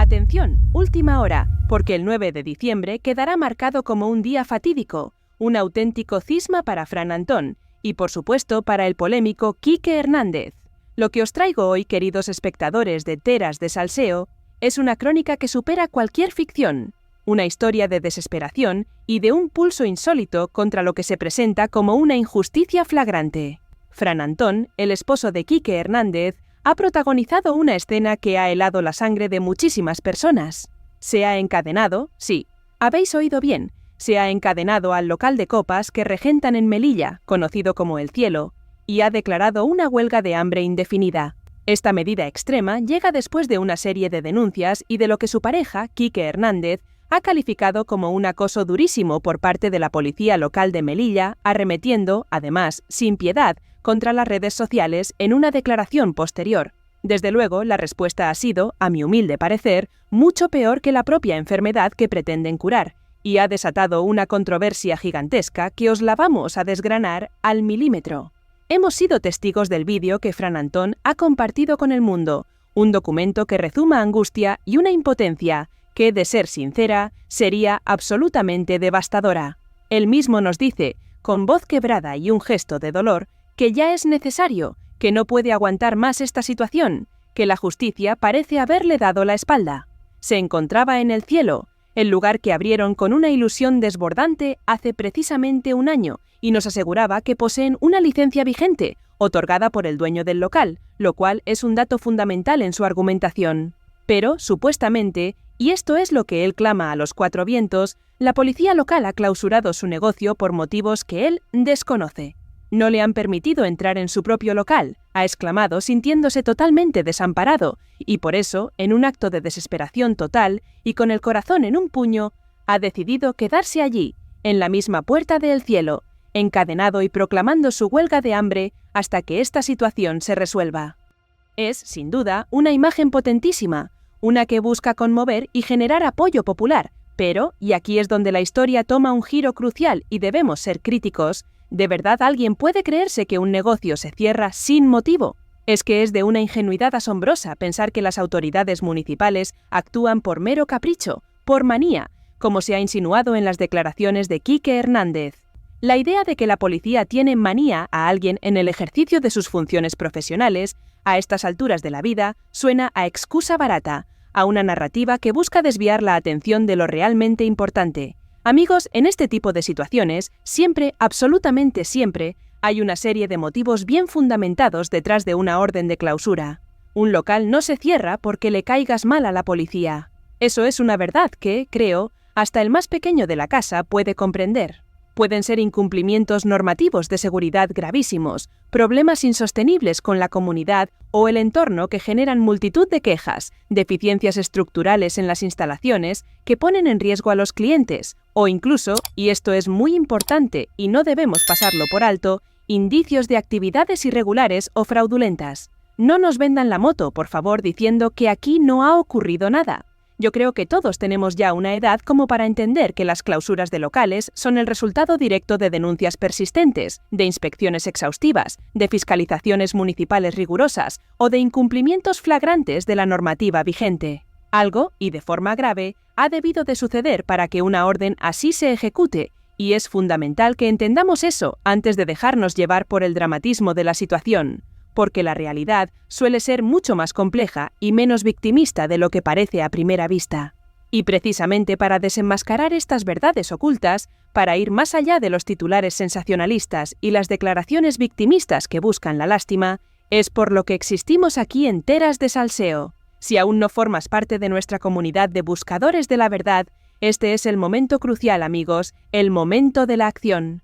Atención, última hora, porque el 9 de diciembre quedará marcado como un día fatídico, un auténtico cisma para Fran Antón y, por supuesto, para el polémico Quique Hernández. Lo que os traigo hoy, queridos espectadores de Teras de Salseo, es una crónica que supera cualquier ficción, una historia de desesperación y de un pulso insólito contra lo que se presenta como una injusticia flagrante. Fran Antón, el esposo de Quique Hernández, ha protagonizado una escena que ha helado la sangre de muchísimas personas. Se ha encadenado, sí, habéis oído bien, se ha encadenado al local de copas que regentan en Melilla, conocido como El Cielo, y ha declarado una huelga de hambre indefinida. Esta medida extrema llega después de una serie de denuncias y de lo que su pareja, Quique Hernández, ha calificado como un acoso durísimo por parte de la policía local de Melilla, arremetiendo, además, sin piedad, contra las redes sociales en una declaración posterior. Desde luego, la respuesta ha sido, a mi humilde parecer, mucho peor que la propia enfermedad que pretenden curar, y ha desatado una controversia gigantesca que os la vamos a desgranar al milímetro. Hemos sido testigos del vídeo que Fran Antón ha compartido con el mundo, un documento que rezuma angustia y una impotencia que, de ser sincera, sería absolutamente devastadora. Él mismo nos dice, con voz quebrada y un gesto de dolor, que ya es necesario, que no puede aguantar más esta situación, que la justicia parece haberle dado la espalda. Se encontraba en El Cielo, el lugar que abrieron con una ilusión desbordante hace precisamente un año, y nos aseguraba que poseen una licencia vigente, otorgada por el dueño del local, lo cual es un dato fundamental en su argumentación. Pero, supuestamente, y esto es lo que él clama a los cuatro vientos, la policía local ha clausurado su negocio por motivos que él desconoce. No le han permitido entrar en su propio local, ha exclamado sintiéndose totalmente desamparado, y por eso, en un acto de desesperación total y con el corazón en un puño, ha decidido quedarse allí, en la misma puerta de El Cielo, encadenado y proclamando su huelga de hambre hasta que esta situación se resuelva. Es, sin duda, una imagen potentísima, una que busca conmover y generar apoyo popular, pero, y aquí es donde la historia toma un giro crucial y debemos ser críticos, ¿de verdad alguien puede creerse que un negocio se cierra sin motivo? Es que es de una ingenuidad asombrosa pensar que las autoridades municipales actúan por mero capricho, por manía, como se ha insinuado en las declaraciones de Quique Hernández. La idea de que la policía tiene manía a alguien en el ejercicio de sus funciones profesionales, a estas alturas de la vida, suena a excusa barata, a una narrativa que busca desviar la atención de lo realmente importante. Amigos, en este tipo de situaciones, siempre, absolutamente siempre, hay una serie de motivos bien fundamentados detrás de una orden de clausura. Un local no se cierra porque le caigas mal a la policía. Eso es una verdad que, creo, hasta el más pequeño de la casa puede comprender. Pueden ser incumplimientos normativos de seguridad gravísimos, problemas insostenibles con la comunidad o el entorno que generan multitud de quejas, deficiencias estructurales en las instalaciones que ponen en riesgo a los clientes, o incluso, y esto es muy importante y no debemos pasarlo por alto, indicios de actividades irregulares o fraudulentas. No nos vendan la moto, por favor, diciendo que aquí no ha ocurrido nada. Yo creo que todos tenemos ya una edad como para entender que las clausuras de locales son el resultado directo de denuncias persistentes, de inspecciones exhaustivas, de fiscalizaciones municipales rigurosas o de incumplimientos flagrantes de la normativa vigente. Algo, y de forma grave, ha debido de suceder para que una orden así se ejecute, y es fundamental que entendamos eso antes de dejarnos llevar por el dramatismo de la situación, porque la realidad suele ser mucho más compleja y menos victimista de lo que parece a primera vista. Y precisamente para desenmascarar estas verdades ocultas, para ir más allá de los titulares sensacionalistas y las declaraciones victimistas que buscan la lástima, es por lo que existimos aquí en Teras de Salseo. Si aún no formas parte de nuestra comunidad de buscadores de la verdad, este es el momento crucial, amigos, el momento de la acción.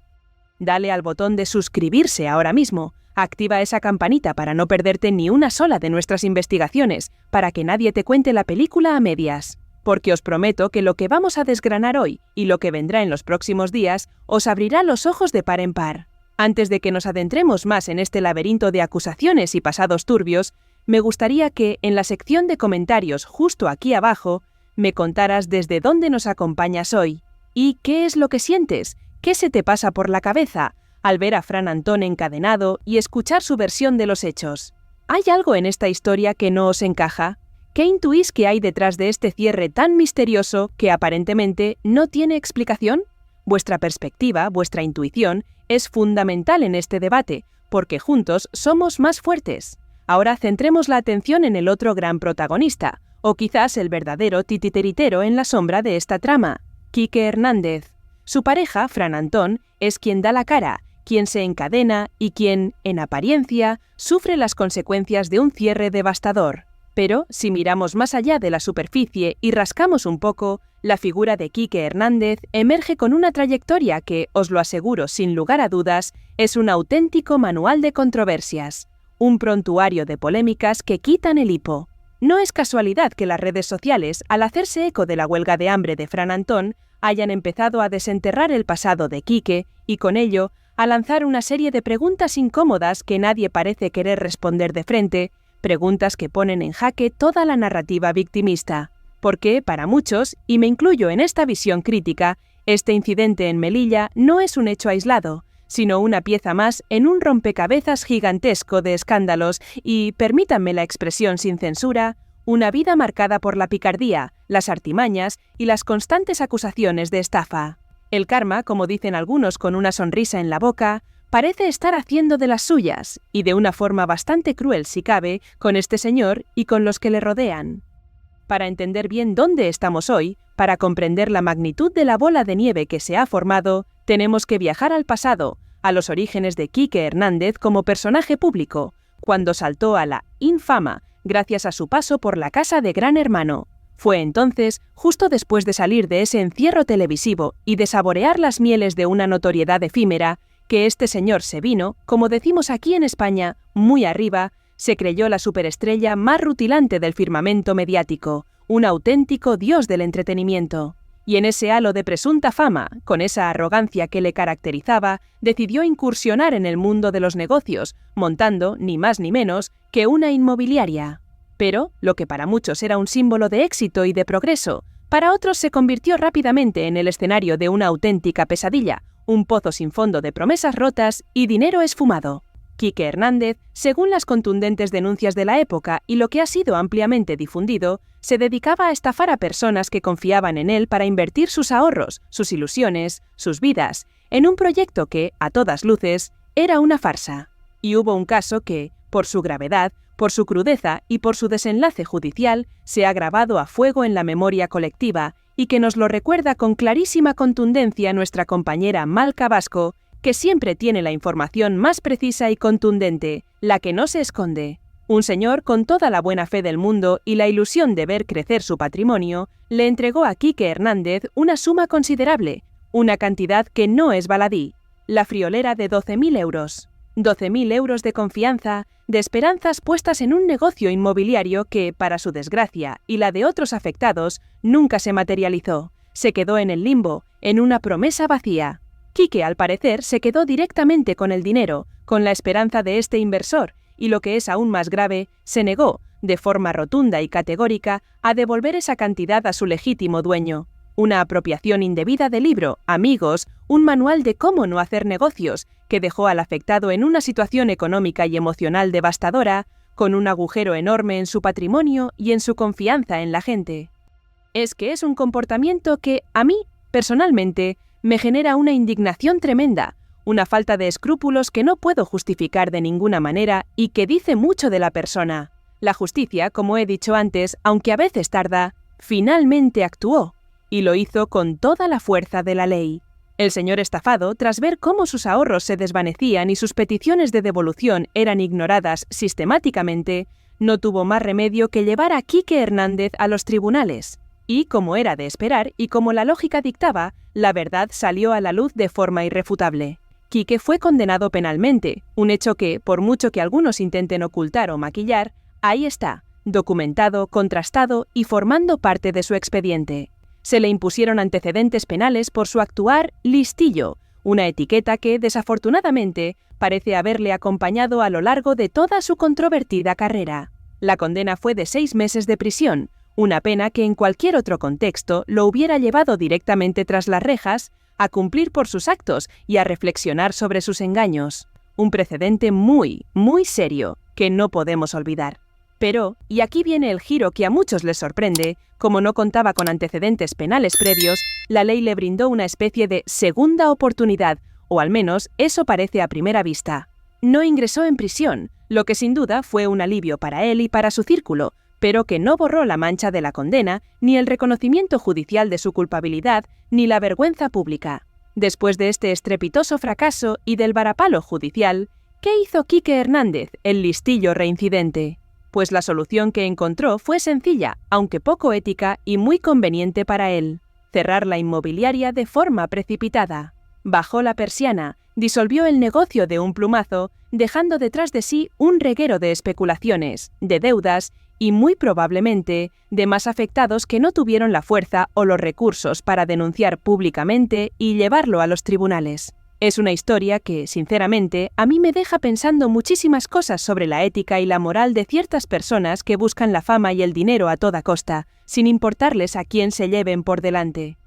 Dale al botón de suscribirse ahora mismo. Activa esa campanita para no perderte ni una sola de nuestras investigaciones, para que nadie te cuente la película a medias. Porque os prometo que lo que vamos a desgranar hoy y lo que vendrá en los próximos días os abrirá los ojos de par en par. Antes de que nos adentremos más en este laberinto de acusaciones y pasados turbios, me gustaría que, en la sección de comentarios justo aquí abajo, me contaras desde dónde nos acompañas hoy y qué es lo que sientes, qué se te pasa por la cabeza al ver a Fran Antón encadenado y escuchar su versión de los hechos. ¿Hay algo en esta historia que no os encaja? ¿Qué intuís que hay detrás de este cierre tan misterioso que aparentemente no tiene explicación? Vuestra perspectiva, vuestra intuición, es fundamental en este debate, porque juntos somos más fuertes. Ahora centremos la atención en el otro gran protagonista, o quizás el verdadero tititeritero en la sombra de esta trama, Quique Hernández. Su pareja, Fran Antón, es quien da la cara, quien se encadena y quien, en apariencia, sufre las consecuencias de un cierre devastador. Pero, si miramos más allá de la superficie y rascamos un poco, la figura de Quique Hernández emerge con una trayectoria que, os lo aseguro sin lugar a dudas, es un auténtico manual de controversias, un prontuario de polémicas que quitan el hipo. No es casualidad que las redes sociales, al hacerse eco de la huelga de hambre de Fran Antón, hayan empezado a desenterrar el pasado de Quique y, con ello, a lanzar una serie de preguntas incómodas que nadie parece querer responder de frente, preguntas que ponen en jaque toda la narrativa victimista. Porque, para muchos, y me incluyo en esta visión crítica, este incidente en Melilla no es un hecho aislado, sino una pieza más en un rompecabezas gigantesco de escándalos y, permítanme la expresión sin censura, una vida marcada por la picardía, las artimañas y las constantes acusaciones de estafa. El karma, como dicen algunos con una sonrisa en la boca, parece estar haciendo de las suyas, y de una forma bastante cruel si cabe, con este señor y con los que le rodean. Para entender bien dónde estamos hoy, para comprender la magnitud de la bola de nieve que se ha formado, tenemos que viajar al pasado, a los orígenes de Quique Hernández como personaje público, cuando saltó a la infama gracias a su paso por la casa de Gran Hermano. Fue entonces, justo después de salir de ese encierro televisivo y de saborear las mieles de una notoriedad efímera, que este señor se vino, como decimos aquí en España, muy arriba, se creyó la superestrella más rutilante del firmamento mediático, un auténtico dios del entretenimiento. Y en ese halo de presunta fama, con esa arrogancia que le caracterizaba, decidió incursionar en el mundo de los negocios, montando, ni más ni menos, que una inmobiliaria. Pero, lo que para muchos era un símbolo de éxito y de progreso, para otros se convirtió rápidamente en el escenario de una auténtica pesadilla, un pozo sin fondo de promesas rotas y dinero esfumado. Quique Hernández, según las contundentes denuncias de la época y lo que ha sido ampliamente difundido, se dedicaba a estafar a personas que confiaban en él para invertir sus ahorros, sus ilusiones, sus vidas, en un proyecto que, a todas luces, era una farsa. Y hubo un caso que, por su gravedad, por su crudeza y por su desenlace judicial, se ha grabado a fuego en la memoria colectiva y que nos lo recuerda con clarísima contundencia nuestra compañera Malca Vasco, que siempre tiene la información más precisa y contundente, la que no se esconde. Un señor con toda la buena fe del mundo y la ilusión de ver crecer su patrimonio, le entregó a Quique Hernández una suma considerable, una cantidad que no es baladí, la friolera de 12.000 euros. 12.000 euros de confianza, de esperanzas puestas en un negocio inmobiliario que, para su desgracia y la de otros afectados, nunca se materializó. Se quedó en el limbo, en una promesa vacía. Quique, al parecer, se quedó directamente con el dinero, con la esperanza de este inversor, y lo que es aún más grave, se negó, de forma rotunda y categórica, a devolver esa cantidad a su legítimo dueño. Una apropiación indebida de libro, amigos, un manual de cómo no hacer negocios, que dejó al afectado en una situación económica y emocional devastadora, con un agujero enorme en su patrimonio y en su confianza en la gente. Es que es un comportamiento que, a mí, personalmente, me genera una indignación tremenda, una falta de escrúpulos que no puedo justificar de ninguna manera y que dice mucho de la persona. La justicia, como he dicho antes, aunque a veces tarda, finalmente actuó, y lo hizo con toda la fuerza de la ley. El señor estafado, tras ver cómo sus ahorros se desvanecían y sus peticiones de devolución eran ignoradas sistemáticamente, no tuvo más remedio que llevar a Quique Hernández a los tribunales. Y, como era de esperar y como la lógica dictaba, la verdad salió a la luz de forma irrefutable. Quique fue condenado penalmente, un hecho que, por mucho que algunos intenten ocultar o maquillar, ahí está, documentado, contrastado y formando parte de su expediente. Se le impusieron antecedentes penales por su actuar listillo, una etiqueta que, desafortunadamente, parece haberle acompañado a lo largo de toda su controvertida carrera. La condena fue de 6 meses de prisión, una pena que en cualquier otro contexto lo hubiera llevado directamente tras las rejas, a cumplir por sus actos y a reflexionar sobre sus engaños. Un precedente muy, muy serio, que no podemos olvidar. Pero, y aquí viene el giro que a muchos les sorprende, como no contaba con antecedentes penales previos, la ley le brindó una especie de segunda oportunidad, o al menos eso parece a primera vista. No ingresó en prisión, lo que sin duda fue un alivio para él y para su círculo, pero que no borró la mancha de la condena, ni el reconocimiento judicial de su culpabilidad, ni la vergüenza pública. Después de este estrepitoso fracaso y del varapalo judicial, ¿qué hizo Quique Hernández, el listillo reincidente? Pues la solución que encontró fue sencilla, aunque poco ética y muy conveniente para él: cerrar la inmobiliaria de forma precipitada. Bajó la persiana, disolvió el negocio de un plumazo, dejando detrás de sí un reguero de especulaciones, de deudas y, muy probablemente, de más afectados que no tuvieron la fuerza o los recursos para denunciar públicamente y llevarlo a los tribunales. Es una historia que, sinceramente, a mí me deja pensando muchísimas cosas sobre la ética y la moral de ciertas personas que buscan la fama y el dinero a toda costa, sin importarles a quién se lleven por delante.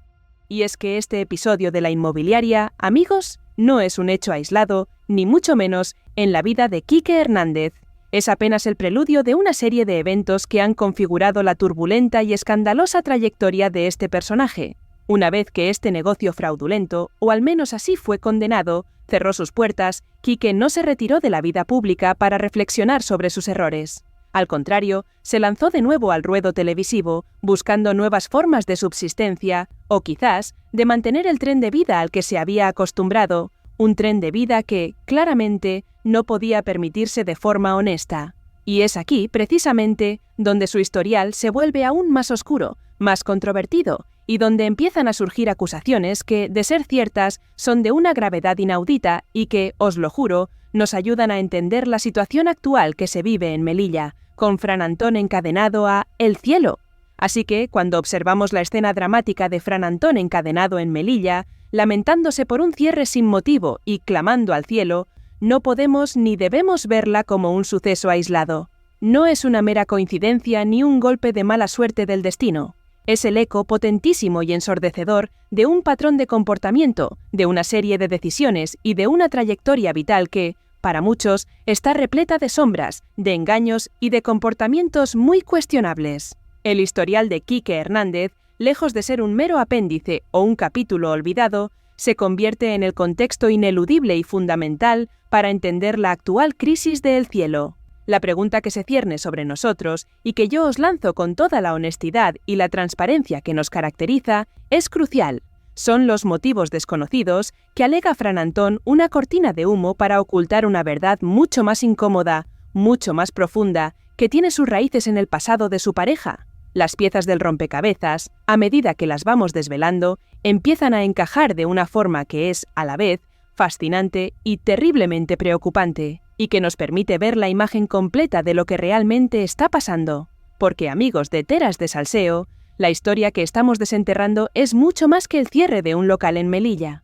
Y es que este episodio de la inmobiliaria, amigos, no es un hecho aislado, ni mucho menos, en la vida de Quique Hernández. Es apenas el preludio de una serie de eventos que han configurado la turbulenta y escandalosa trayectoria de este personaje. Una vez que este negocio fraudulento, o al menos así fue condenado, cerró sus puertas, Quique no se retiró de la vida pública para reflexionar sobre sus errores. Al contrario, se lanzó de nuevo al ruedo televisivo, buscando nuevas formas de subsistencia, o quizás, de mantener el tren de vida al que se había acostumbrado, un tren de vida que, claramente, no podía permitirse de forma honesta. Y es aquí, precisamente, donde su historial se vuelve aún más oscuro, más controvertido, y donde empiezan a surgir acusaciones que, de ser ciertas, son de una gravedad inaudita y que, os lo juro, nos ayudan a entender la situación actual que se vive en Melilla, con Fran Antón encadenado a El Cielo. Así que, cuando observamos la escena dramática de Fran Antón encadenado en Melilla, lamentándose por un cierre sin motivo y clamando al cielo, no podemos ni debemos verla como un suceso aislado. No es una mera coincidencia ni un golpe de mala suerte del destino. Es el eco potentísimo y ensordecedor de un patrón de comportamiento, de una serie de decisiones y de una trayectoria vital que, para muchos, está repleta de sombras, de engaños y de comportamientos muy cuestionables. El historial de Quique Hernández, lejos de ser un mero apéndice o un capítulo olvidado, se convierte en el contexto ineludible y fundamental para entender la actual crisis de El Cielo. La pregunta que se cierne sobre nosotros y que yo os lanzo con toda la honestidad y la transparencia que nos caracteriza es crucial. Son los motivos desconocidos que alega Fran Antón una cortina de humo para ocultar una verdad mucho más incómoda, mucho más profunda, que tiene sus raíces en el pasado de su pareja. Las piezas del rompecabezas, a medida que las vamos desvelando, empiezan a encajar de una forma que es, a la vez, fascinante y terriblemente preocupante, y que nos permite ver la imagen completa de lo que realmente está pasando. Porque, amigos de Teras de Salseo, la historia que estamos desenterrando es mucho más que el cierre de un local en Melilla.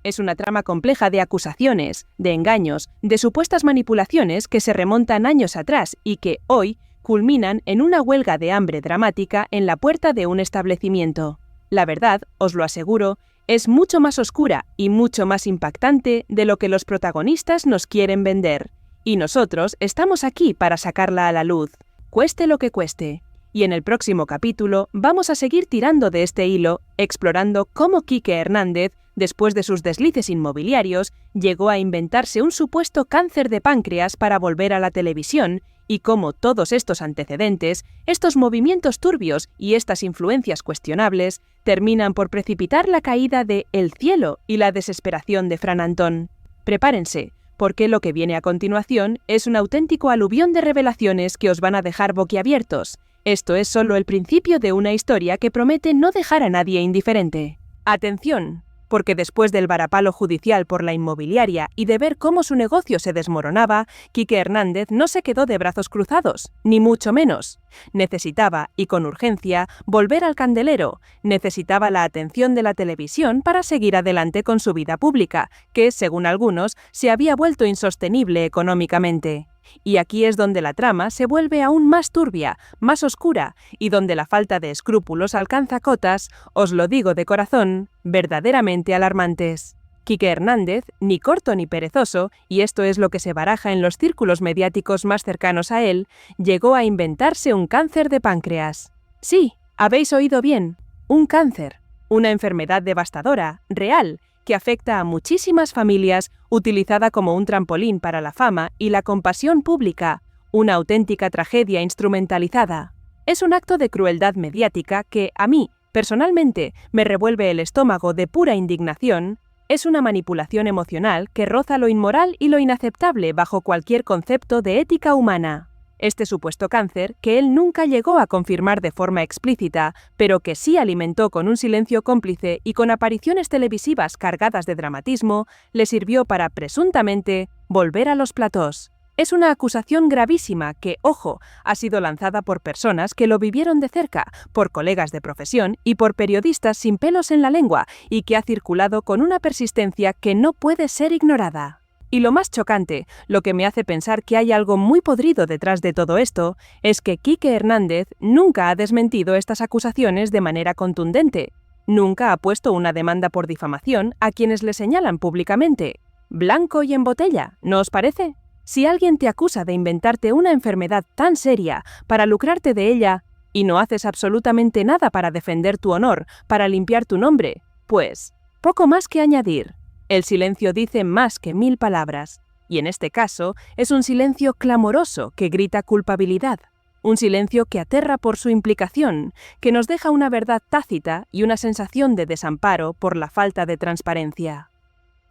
Es una trama compleja de acusaciones, de engaños, de supuestas manipulaciones que se remontan años atrás y que, hoy, culminan en una huelga de hambre dramática en la puerta de un establecimiento. La verdad, os lo aseguro, es mucho más oscura y mucho más impactante de lo que los protagonistas nos quieren vender. Y nosotros estamos aquí para sacarla a la luz, cueste lo que cueste. Y en el próximo capítulo vamos a seguir tirando de este hilo, explorando cómo Quique Hernández, después de sus deslices inmobiliarios, llegó a inventarse un supuesto cáncer de páncreas para volver a la televisión, y cómo todos estos antecedentes, estos movimientos turbios y estas influencias cuestionables terminan por precipitar la caída de El Cielo y la desesperación de Fran Antón. Prepárense, porque lo que viene a continuación es un auténtico aluvión de revelaciones que os van a dejar boquiabiertos. Esto es solo el principio de una historia que promete no dejar a nadie indiferente. ¡Atención! Porque después del varapalo judicial por la inmobiliaria y de ver cómo su negocio se desmoronaba, Quique Hernández no se quedó de brazos cruzados, ni mucho menos. Necesitaba, y con urgencia, volver al candelero, necesitaba la atención de la televisión para seguir adelante con su vida pública, que, según algunos, se había vuelto insostenible económicamente. Y aquí es donde la trama se vuelve aún más turbia, más oscura, y donde la falta de escrúpulos alcanza cotas, os lo digo de corazón, verdaderamente alarmantes. Quique Hernández, ni corto ni perezoso, y esto es lo que se baraja en los círculos mediáticos más cercanos a él, llegó a inventarse un cáncer de páncreas. Sí, habéis oído bien, un cáncer, una enfermedad devastadora, real, que afecta a muchísimas familias, utilizada como un trampolín para la fama y la compasión pública, una auténtica tragedia instrumentalizada. Es un acto de crueldad mediática que, a mí, personalmente, me revuelve el estómago de pura indignación. Es una manipulación emocional que roza lo inmoral y lo inaceptable bajo cualquier concepto de ética humana. Este supuesto cáncer, que él nunca llegó a confirmar de forma explícita, pero que sí alimentó con un silencio cómplice y con apariciones televisivas cargadas de dramatismo, le sirvió para, presuntamente, volver a los platós. Es una acusación gravísima que, ojo, ha sido lanzada por personas que lo vivieron de cerca, por colegas de profesión y por periodistas sin pelos en la lengua, y que ha circulado con una persistencia que no puede ser ignorada. Y lo más chocante, lo que me hace pensar que hay algo muy podrido detrás de todo esto, es que Quique Hernández nunca ha desmentido estas acusaciones de manera contundente. Nunca ha puesto una demanda por difamación a quienes le señalan públicamente. Blanco y en botella, ¿no os parece? Si alguien te acusa de inventarte una enfermedad tan seria para lucrarte de ella, y no haces absolutamente nada para defender tu honor, para limpiar tu nombre, pues, poco más que añadir. El silencio dice más que 1000 palabras, y en este caso es un silencio clamoroso que grita culpabilidad, un silencio que aterra por su implicación, que nos deja una verdad tácita y una sensación de desamparo por la falta de transparencia.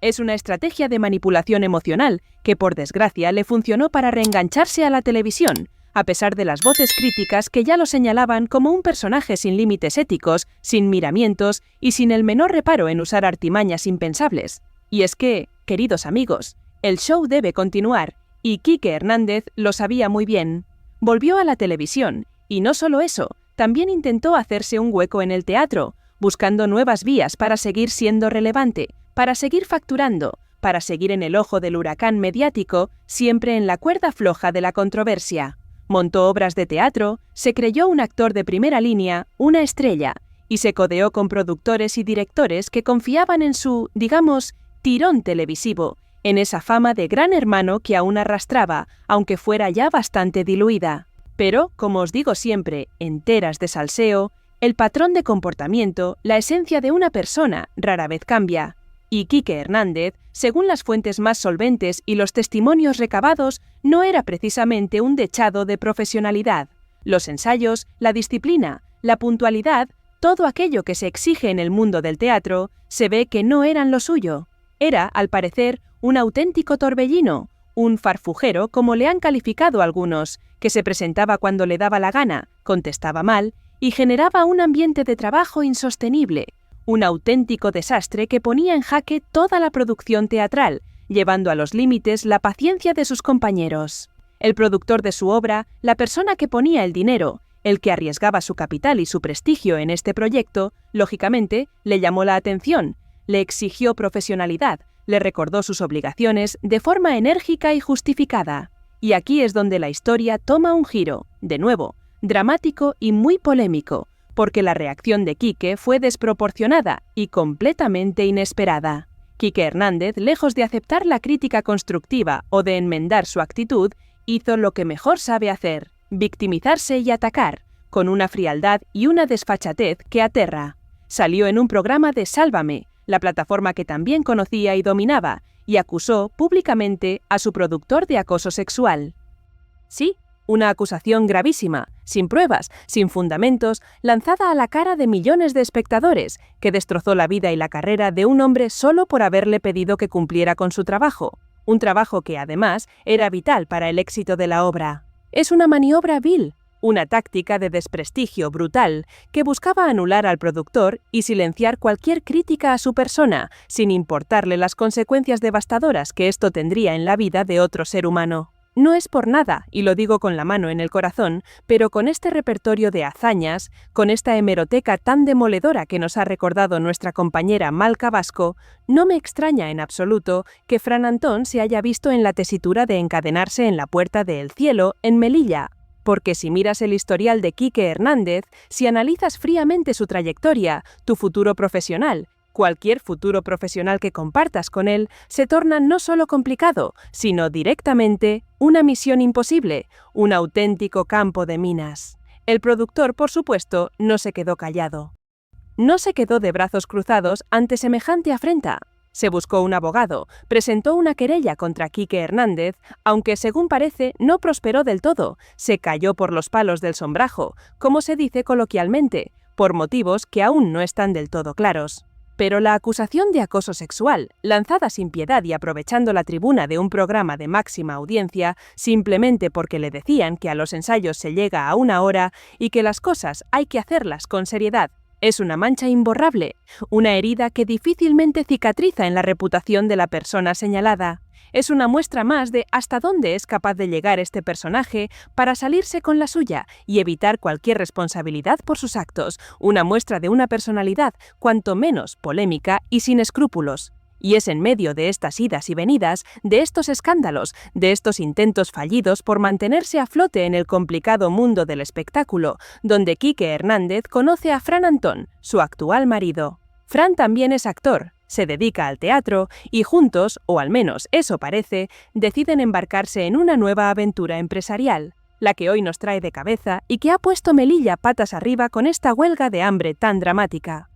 Es una estrategia de manipulación emocional que, por desgracia, le funcionó para reengancharse a la televisión, a pesar de las voces críticas que ya lo señalaban como un personaje sin límites éticos, sin miramientos y sin el menor reparo en usar artimañas impensables. Y es que, queridos amigos, el show debe continuar, y Quique Hernández lo sabía muy bien. Volvió a la televisión, y no solo eso, también intentó hacerse un hueco en el teatro, buscando nuevas vías para seguir siendo relevante, para seguir facturando, para seguir en el ojo del huracán mediático, siempre en la cuerda floja de la controversia. Montó obras de teatro, se creyó un actor de primera línea, una estrella, y se codeó con productores y directores que confiaban en su, digamos, tirón televisivo, en esa fama de gran hermano que aún arrastraba, aunque fuera ya bastante diluida. Pero, como os digo siempre, enteras de salseo, el patrón de comportamiento, la esencia de una persona, rara vez cambia. Y Quique Hernández, según las fuentes más solventes y los testimonios recabados, no era precisamente un dechado de profesionalidad. Los ensayos, la disciplina, la puntualidad, todo aquello que se exige en el mundo del teatro, se ve que no eran lo suyo. Era, al parecer, un auténtico torbellino, un farfujero como le han calificado algunos, que se presentaba cuando le daba la gana, contestaba mal y generaba un ambiente de trabajo insostenible. Un auténtico desastre que ponía en jaque toda la producción teatral, llevando a los límites la paciencia de sus compañeros. El productor de su obra, la persona que ponía el dinero, el que arriesgaba su capital y su prestigio en este proyecto, lógicamente, le llamó la atención, le exigió profesionalidad, le recordó sus obligaciones de forma enérgica y justificada. Y aquí es donde la historia toma un giro, de nuevo, dramático y muy polémico, porque la reacción de Quique fue desproporcionada y completamente inesperada. Quique Hernández, lejos de aceptar la crítica constructiva o de enmendar su actitud, hizo lo que mejor sabe hacer, victimizarse y atacar, con una frialdad y una desfachatez que aterra. Salió en un programa de Sálvame, la plataforma que también conocía y dominaba, y acusó públicamente a su productor de acoso sexual. Sí, una acusación gravísima, sin pruebas, sin fundamentos, lanzada a la cara de millones de espectadores, que destrozó la vida y la carrera de un hombre solo por haberle pedido que cumpliera con su trabajo, un trabajo que, además, era vital para el éxito de la obra. Es una maniobra vil, una táctica de desprestigio brutal que buscaba anular al productor y silenciar cualquier crítica a su persona, sin importarle las consecuencias devastadoras que esto tendría en la vida de otro ser humano. No es por nada, y lo digo con la mano en el corazón, pero con este repertorio de hazañas, con esta hemeroteca tan demoledora que nos ha recordado nuestra compañera Malca Vasco, no me extraña en absoluto que Fran Antón se haya visto en la tesitura de encadenarse en la Puerta del Cielo, en Melilla. Porque si miras el historial de Quique Hernández, si analizas fríamente su trayectoria, tu futuro profesional, Cualquier futuro profesional que compartas con él se torna no solo complicado, sino directamente una misión imposible, un auténtico campo de minas. El productor, por supuesto, no se quedó callado. No se quedó de brazos cruzados ante semejante afrenta. Se buscó un abogado, presentó una querella contra Quique Hernández, aunque según parece no prosperó del todo, se cayó por los palos del sombrajo, como se dice coloquialmente, por motivos que aún no están del todo claros. Pero la acusación de acoso sexual, lanzada sin piedad y aprovechando la tribuna de un programa de máxima audiencia, simplemente porque le decían que a los ensayos se llega a una hora y que las cosas hay que hacerlas con seriedad, es una mancha imborrable, una herida que difícilmente cicatriza en la reputación de la persona señalada. Es una muestra más de hasta dónde es capaz de llegar este personaje para salirse con la suya y evitar cualquier responsabilidad por sus actos, una muestra de una personalidad cuanto menos polémica y sin escrúpulos. Y es en medio de estas idas y venidas, de estos escándalos, de estos intentos fallidos por mantenerse a flote en el complicado mundo del espectáculo, donde Quique Hernández conoce a Fran Antón, su actual marido. Fran también es actor, se dedica al teatro y juntos, o al menos eso parece, deciden embarcarse en una nueva aventura empresarial, la que hoy nos trae de cabeza y que ha puesto Melilla patas arriba con esta huelga de hambre tan dramática.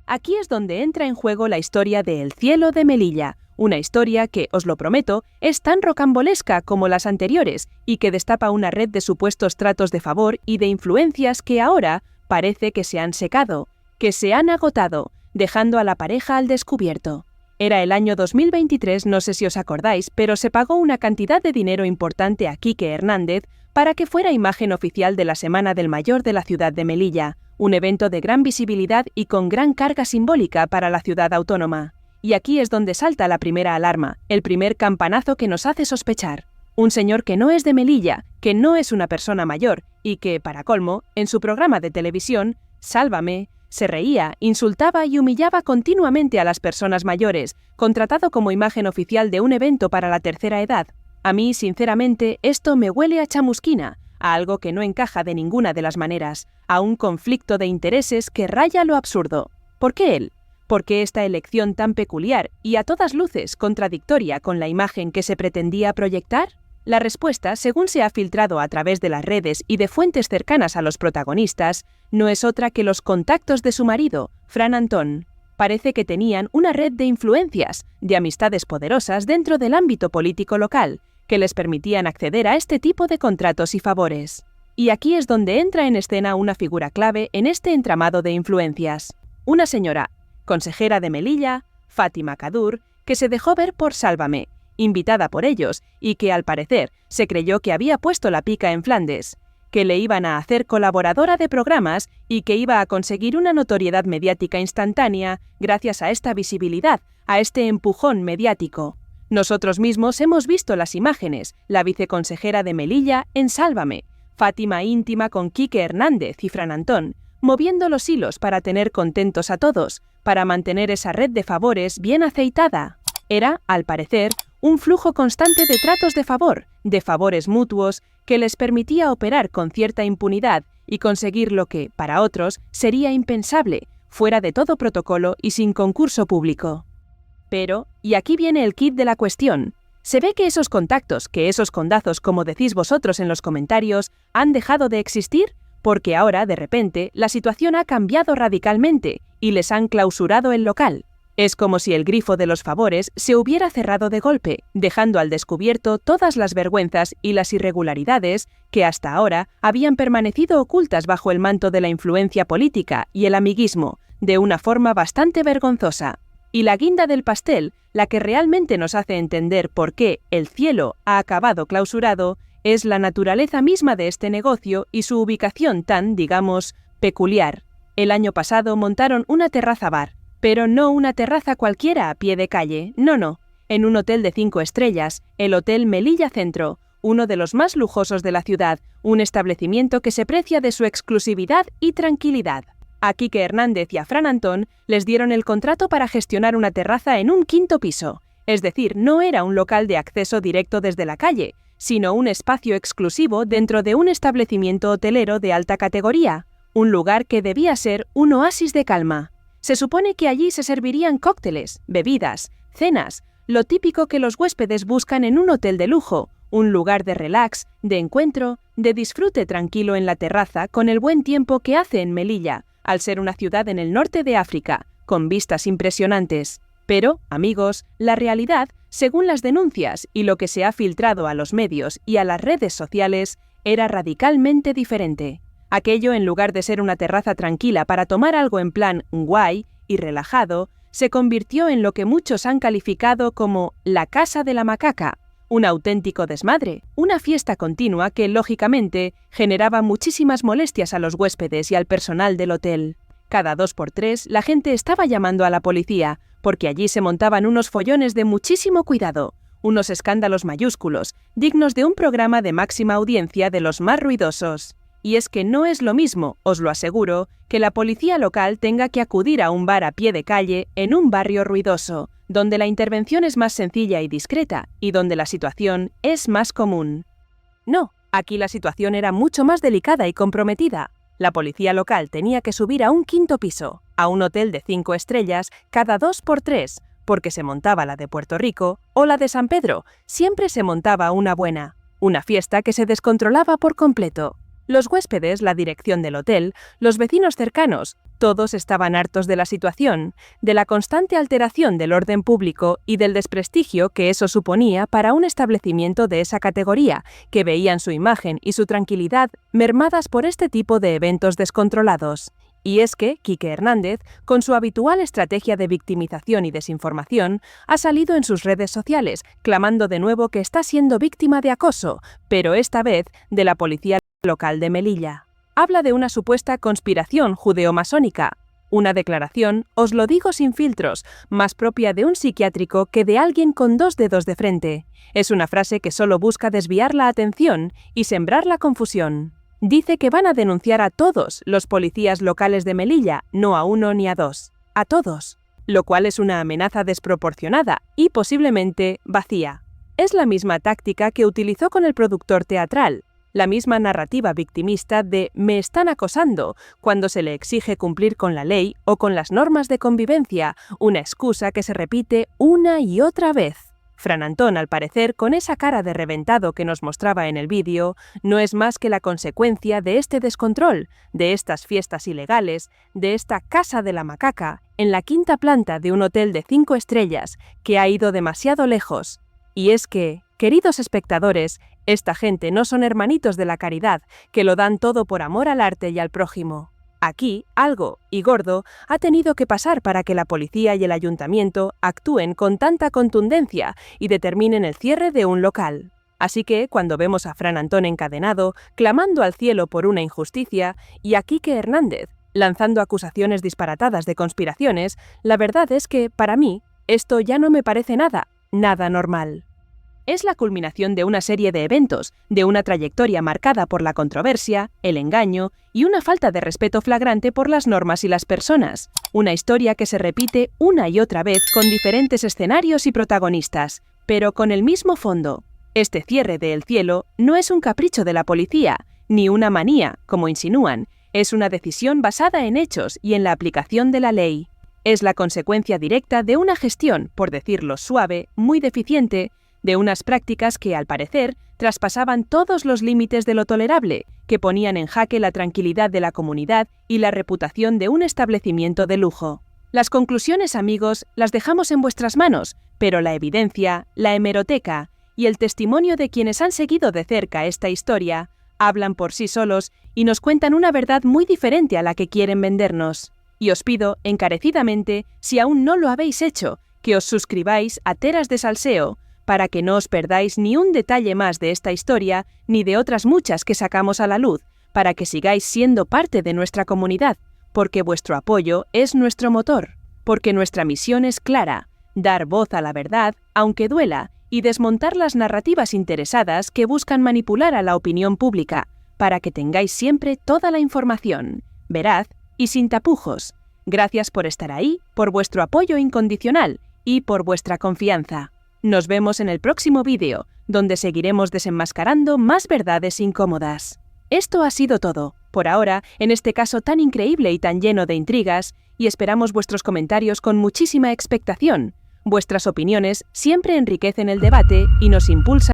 Aquí es donde entra en juego la historia de El cielo de Melilla, una historia que, os lo prometo, es tan rocambolesca como las anteriores y que destapa una red de supuestos tratos de favor y de influencias que ahora parece que se han secado, que se han agotado, dejando a la pareja al descubierto. Era el año 2023, no sé si os acordáis, pero se pagó una cantidad de dinero importante a Quique Hernández para que fuera imagen oficial de la Semana del Mayor de la ciudad de Melilla, un evento de gran visibilidad y con gran carga simbólica para la ciudad autónoma. Y aquí es donde salta la primera alarma, el primer campanazo que nos hace sospechar. Un señor que no es de Melilla, que no es una persona mayor y que, para colmo, en su programa de televisión, Sálvame, se reía, insultaba y humillaba continuamente a las personas mayores, contratado como imagen oficial de un evento para la tercera edad. A mí, sinceramente, esto me huele a chamusquina, a algo que no encaja de ninguna de las maneras, a un conflicto de intereses que raya lo absurdo. ¿Por qué él? ¿Por qué esta elección tan peculiar y a todas luces contradictoria con la imagen que se pretendía proyectar? La respuesta, según se ha filtrado a través de las redes y de fuentes cercanas a los protagonistas, no es otra que los contactos de su marido, Fran Antón. Parece que tenían una red de influencias, de amistades poderosas dentro del ámbito político local, que les permitían acceder a este tipo de contratos y favores. Y aquí es donde entra en escena una figura clave en este entramado de influencias. Una señora, consejera de Melilla, Fátima Kadur, que se dejó ver por Sálvame, invitada por ellos, y que al parecer se creyó que había puesto la pica en Flandes, que le iban a hacer colaboradora de programas y que iba a conseguir una notoriedad mediática instantánea gracias a esta visibilidad, a este empujón mediático. Nosotros mismos hemos visto las imágenes, la viceconsejera de Melilla en Sálvame, Fátima íntima con Quique Hernández y Fran Antón, moviendo los hilos para tener contentos a todos, para mantener esa red de favores bien aceitada. Era, al parecer, un flujo constante de tratos de favores mutuos, que les permitía operar con cierta impunidad y conseguir lo que, para otros, sería impensable, fuera de todo protocolo y sin concurso público. Pero, y aquí viene el quid de la cuestión, se ve que esos contactos, que esos condazos, como decís vosotros en los comentarios, han dejado de existir, porque ahora, de repente, la situación ha cambiado radicalmente y les han clausurado el local. Es como si el grifo de los favores se hubiera cerrado de golpe, dejando al descubierto todas las vergüenzas y las irregularidades que hasta ahora habían permanecido ocultas bajo el manto de la influencia política y el amiguismo, de una forma bastante vergonzosa. Y la guinda del pastel, la que realmente nos hace entender por qué el cielo ha acabado clausurado, es la naturaleza misma de este negocio y su ubicación tan, digamos, peculiar. El año pasado montaron una terraza-bar, pero no una terraza cualquiera a pie de calle, no, en un hotel de 5 estrellas, el Hotel Melilla Centro, uno de los más lujosos de la ciudad, un establecimiento que se precia de su exclusividad y tranquilidad. A Quique Hernández y a Fran Antón les dieron el contrato para gestionar una terraza en un 5º piso, es decir, no era un local de acceso directo desde la calle, sino un espacio exclusivo dentro de un establecimiento hotelero de alta categoría, un lugar que debía ser un oasis de calma. Se supone que allí se servirían cócteles, bebidas, cenas, lo típico que los huéspedes buscan en un hotel de lujo, un lugar de relax, de encuentro, de disfrute tranquilo en la terraza con el buen tiempo que hace en Melilla, al ser una ciudad en el norte de África, con vistas impresionantes. Pero, amigos, la realidad, según las denuncias y lo que se ha filtrado a los medios y a las redes sociales, era radicalmente diferente. Aquello, en lugar de ser una terraza tranquila para tomar algo en plan guay y relajado, se convirtió en lo que muchos han calificado como la Casa de la Macaca, un auténtico desmadre, una fiesta continua que, lógicamente, generaba muchísimas molestias a los huéspedes y al personal del hotel. Cada 2x3 la gente estaba llamando a la policía, porque allí se montaban unos follones de muchísimo cuidado, unos escándalos mayúsculos, dignos de un programa de máxima audiencia de los más ruidosos. Y es que no es lo mismo, os lo aseguro, que la policía local tenga que acudir a un bar a pie de calle en un barrio ruidoso, donde la intervención es más sencilla y discreta, y donde la situación es más común. No, aquí la situación era mucho más delicada y comprometida. La policía local tenía que subir a un 5.º piso, a un hotel de 5 estrellas, cada 2x3, porque se montaba la de Puerto Rico o la de San Pedro, siempre se montaba una buena, una fiesta que se descontrolaba por completo. Los huéspedes, la dirección del hotel, los vecinos cercanos, todos estaban hartos de la situación, de la constante alteración del orden público y del desprestigio que eso suponía para un establecimiento de esa categoría, que veían su imagen y su tranquilidad mermadas por este tipo de eventos descontrolados. Y es que Quique Hernández, con su habitual estrategia de victimización y desinformación, ha salido en sus redes sociales clamando de nuevo que está siendo víctima de acoso, pero esta vez de la policía local de Melilla. Habla de una supuesta conspiración judeo-masónica. Una declaración, os lo digo sin filtros, más propia de un psiquiátrico que de alguien con 2 dedos de frente. Es una frase que solo busca desviar la atención y sembrar la confusión. Dice que van a denunciar a todos los policías locales de Melilla, no a 1 ni a 2, a todos, lo cual es una amenaza desproporcionada y posiblemente vacía. Es la misma táctica que utilizó con el productor teatral, la misma narrativa victimista de «me están acosando» cuando se le exige cumplir con la ley o con las normas de convivencia, una excusa que se repite una y otra vez. Fran Antón, al parecer, con esa cara de reventado que nos mostraba en el vídeo, no es más que la consecuencia de este descontrol, de estas fiestas ilegales, de esta Casa de la Macaca, en la 5ª planta de un hotel de 5 estrellas, que ha ido demasiado lejos. Y es que, queridos espectadores, esta gente no son hermanitos de la caridad, que lo dan todo por amor al arte y al prójimo. Aquí, algo, y gordo, ha tenido que pasar para que la policía y el ayuntamiento actúen con tanta contundencia y determinen el cierre de un local. Así que, cuando vemos a Fran Antón encadenado, clamando al cielo por una injusticia, y a Quique Hernández, lanzando acusaciones disparatadas de conspiraciones, la verdad es que, para mí, esto ya no me parece nada normal. Es la culminación de una serie de eventos, de una trayectoria marcada por la controversia, el engaño y una falta de respeto flagrante por las normas y las personas. Una historia que se repite una y otra vez con diferentes escenarios y protagonistas, pero con el mismo fondo. Este cierre de El Cielo no es un capricho de la policía, ni una manía, como insinúan, es una decisión basada en hechos y en la aplicación de la ley. Es la consecuencia directa de una gestión, por decirlo suave, muy deficiente, de unas prácticas que, al parecer, traspasaban todos los límites de lo tolerable, que ponían en jaque la tranquilidad de la comunidad y la reputación de un establecimiento de lujo. Las conclusiones, amigos, las dejamos en vuestras manos, pero la evidencia, la hemeroteca y el testimonio de quienes han seguido de cerca esta historia hablan por sí solos y nos cuentan una verdad muy diferente a la que quieren vendernos. Y os pido, encarecidamente, si aún no lo habéis hecho, que os suscribáis a Teras de Salseo, para que no os perdáis ni un detalle más de esta historia, ni de otras muchas que sacamos a la luz, para que sigáis siendo parte de nuestra comunidad, porque vuestro apoyo es nuestro motor, porque nuestra misión es clara, dar voz a la verdad, aunque duela, y desmontar las narrativas interesadas que buscan manipular a la opinión pública, para que tengáis siempre toda la información, veraz y sin tapujos. Gracias por estar ahí, por vuestro apoyo incondicional y por vuestra confianza. Nos vemos en el próximo vídeo, donde seguiremos desenmascarando más verdades incómodas. Esto ha sido todo, por ahora, en este caso tan increíble y tan lleno de intrigas, y esperamos vuestros comentarios con muchísima expectación. Vuestras opiniones siempre enriquecen el debate y nos impulsan